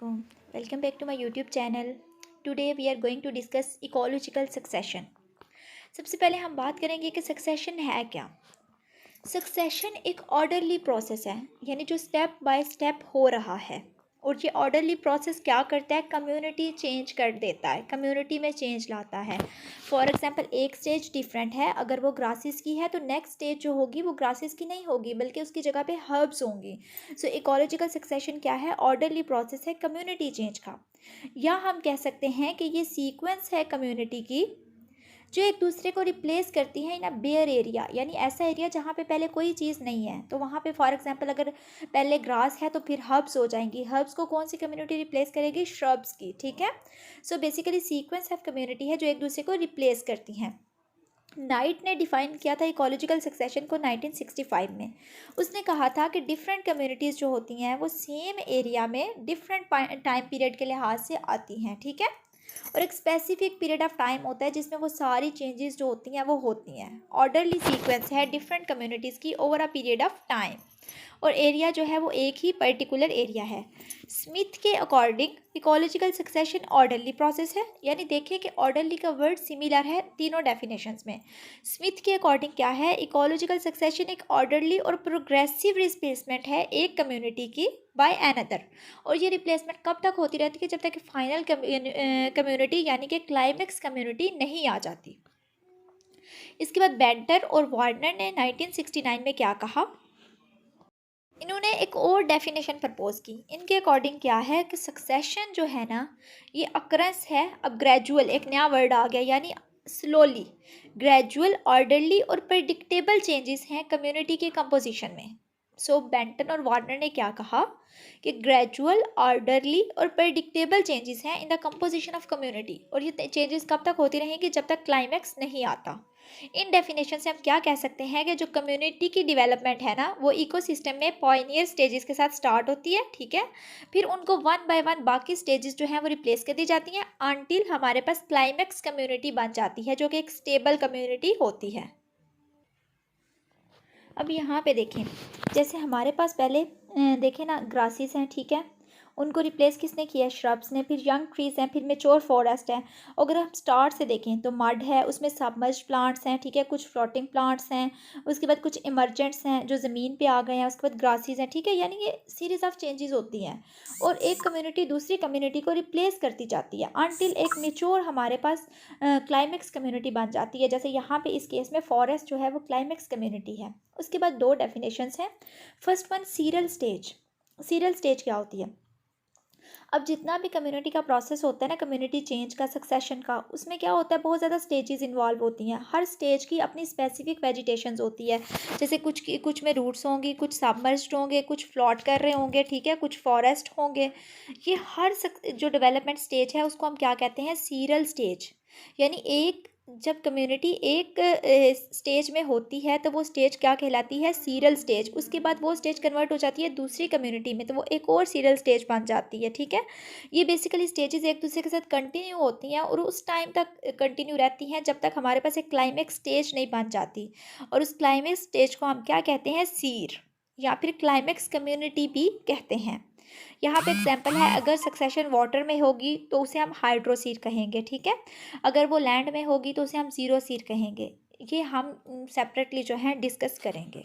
Assalamualaikum. Welcome back to my YouTube channel. Today we are going to discuss ecological succession. सबसे पहले हम बात करेंगे कि सक्सेशन है क्या। सक्सेशन एक ऑर्डरली प्रोसेस है, यानी जो स्टेप बाय स्टेप हो रहा है। और ये ऑर्डरली प्रोसेस क्या करता है, कम्युनिटी चेंज कर देता है, कम्युनिटी में चेंज लाता है। फॉर एग्जांपल एक स्टेज डिफरेंट है, अगर वो ग्रासेस की है तो नेक्स्ट स्टेज जो होगी वो ग्रासेस की नहीं होगी बल्कि उसकी जगह पे हर्ब्स होंगी। सो इकोलॉजिकल सक्सेशन क्या है, ऑर्डरली प्रोसेस है कम्युनिटी चेंज का। या हम कह सकते हैं कि ये सीक्वेंस है कम्युनिटी की जो एक दूसरे को रिप्लेस करती हैं इन अ बेयर एरिया, यानी ऐसा एरिया जहाँ पे पहले कोई चीज़ नहीं है। तो वहाँ पे फॉर एग्जांपल अगर पहले ग्रास है तो फिर हर्ब्स हो जाएंगी। हर्ब्स को कौन सी कम्युनिटी रिप्लेस करेगी, श्रब्स की। ठीक है। So basically sequence of community है जो एक दूसरे को रिप्लेस करती हैं। नाइट ने डिफाइन किया था इकोलॉजिकल सक्सेशन को 1965 में। उसने कहा था कि डिफरेंट कम्युनिटीज़ जो होती हैं वो सेम एरिया में डिफरेंट टाइम पीरियड के लिहाज से आती हैं। ठीक है। और एक स्पेसिफिक पीरियड ऑफ टाइम होता है जिसमें वो सारी चेंजेस जो होती हैं वो होती हैं। ऑर्डरली सीक्वेंस है डिफरेंट कम्युनिटीज़ की over a period of time. और एरिया जो है वो एक ही पर्टिकुलर एरिया है। स्मिथ के according ecological succession orderly process है, यानी देखिए कि ऑर्डरली का वर्ड सिमिलर है तीनों डेफिनेशंस में। स्मिथ के अकॉर्डिंग क्या है, इकोलॉजिकल सक्सेशन एक ऑर्डरली और प्रोग्रेसिव रिप्लेसमेंट है एक कम्युनिटी की बाय अनदर। और ये रिप्लेसमेंट कब तक होती रहती है, जब तक फाइनल कम्युनिटी यानी कि क्लाइमेक्स कम्युनिटी नहीं आ जाती। इसके बाद बेंटर और वार्नर ने 1969 में क्या कहा, इन्होंने एक और डेफिनेशन प्रपोज की। इनके अकॉर्डिंग क्या है कि सक्सेशन जो है ना, ये अक्रंस है। अब ग्रेजुअल एक नया वर्ड आ गया, यानी स्लोली, ग्रेजुअल, ऑर्डरली और प्रेडिक्टेबल चेंजेस हैं कम्युनिटी के कंपोजिशन में। सो बेंटन और वार्नर ने क्या कहा कि ग्रेजुअल, ऑर्डरली और प्रेडिक्टेबल चेंजेस हैं in the composition of community. और ये चेंजेस कब तक होती रहेंगी, जब तक क्लाइमैक्स नहीं आता। इन डेफिनेशन से हम क्या कह सकते हैं कि जो कम्युनिटी की डेवलपमेंट है ना, वो इकोसिस्टम में पॉइनियर स्टेजेस के साथ स्टार्ट होती है। ठीक है। फिर उनको वन बाय वन बाकी स्टेजेस जो हैं वो रिप्लेस कर दी जाती हैं अनटिल हमारे पास क्लाइमैक्स कम्युनिटी बन जाती है जो कि एक स्टेबल कम्युनिटी होती है। अब यहाँ पे देखें, जैसे हमारे पास पहले देखें ना ग्रासेस हैं। ठीक है। उनको रिप्लेस किसने किया, श्रब्स ने। फिर यंग ट्रीज हैं, फिर मेच्योर फॉरेस्ट है। अगर हम स्टार्ट से देखें तो मड है, उसमें सबमर्ज प्लांट्स हैं। ठीक है। कुछ फ्लोटिंग प्लांट्स हैं, उसके बाद कुछ इमरजेंट्स हैं जो ज़मीन पे आ गए हैं, उसके बाद ग्रासेस हैं। ठीक है। यानी ये सीरीज ऑफ चेंजेस होती हैं और एक कम्युनिटी दूसरी कम्युनिटी को रिप्लेस करती जाती है अनटिल एक मेच्योर हमारे पास क्लाइमेक्स कम्युनिटी बन जाती है। जैसे यहाँ पे इस केस में फॉरेस्ट जो है वो क्लाइमेक्स कम्युनिटी है। उसके बाद दो डेफिनेशंस हैं। First one, serial stage. Serial stage क्या होती है, अब जितना भी कम्युनिटी का प्रोसेस होता है ना, कम्युनिटी चेंज का, सक्सेशन का, उसमें क्या होता है, बहुत ज़्यादा स्टेजेस इन्वॉल्व होती हैं। हर स्टेज की अपनी स्पेसिफिक वेजिटेशंस होती है। जैसे कुछ में रूट्स होंगी, कुछ सबमर्ज्ड होंगे, कुछ फ्लॉट कर रहे होंगे। ठीक है। कुछ फॉरेस्ट होंगे। ये हर जो डेवलपमेंट स्टेज है उसको हम क्या कहते हैं, सीरियल स्टेज। यानी एक जब कम्युनिटी एक स्टेज में होती है तो वो स्टेज क्या कहलाती है, सीरियल स्टेज। उसके बाद वो स्टेज कन्वर्ट हो जाती है दूसरी कम्युनिटी में तो वो एक और सीरियल स्टेज बन जाती है। ठीक है। ये बेसिकली स्टेजेस एक दूसरे के साथ कंटिन्यू होती हैं और उस टाइम तक कंटिन्यू रहती हैं जब तक हमारे पास एक क्लाइमेक्स स्टेज नहीं बन जाती। और उस क्लाइमेक्स स्टेज को हम क्या कहते हैं, सीर, या फिर क्लाइमेक्स कम्युनिटी भी कहते हैं। यहाँ पे एग्जांपल है, अगर सक्सेशन वाटर में होगी तो उसे हम हाइड्रोसीर कहेंगे। ठीक है। अगर वो लैंड में होगी तो उसे हम जीरो सीर कहेंगे। ये हम सेपरेटली जो है डिस्कस करेंगे।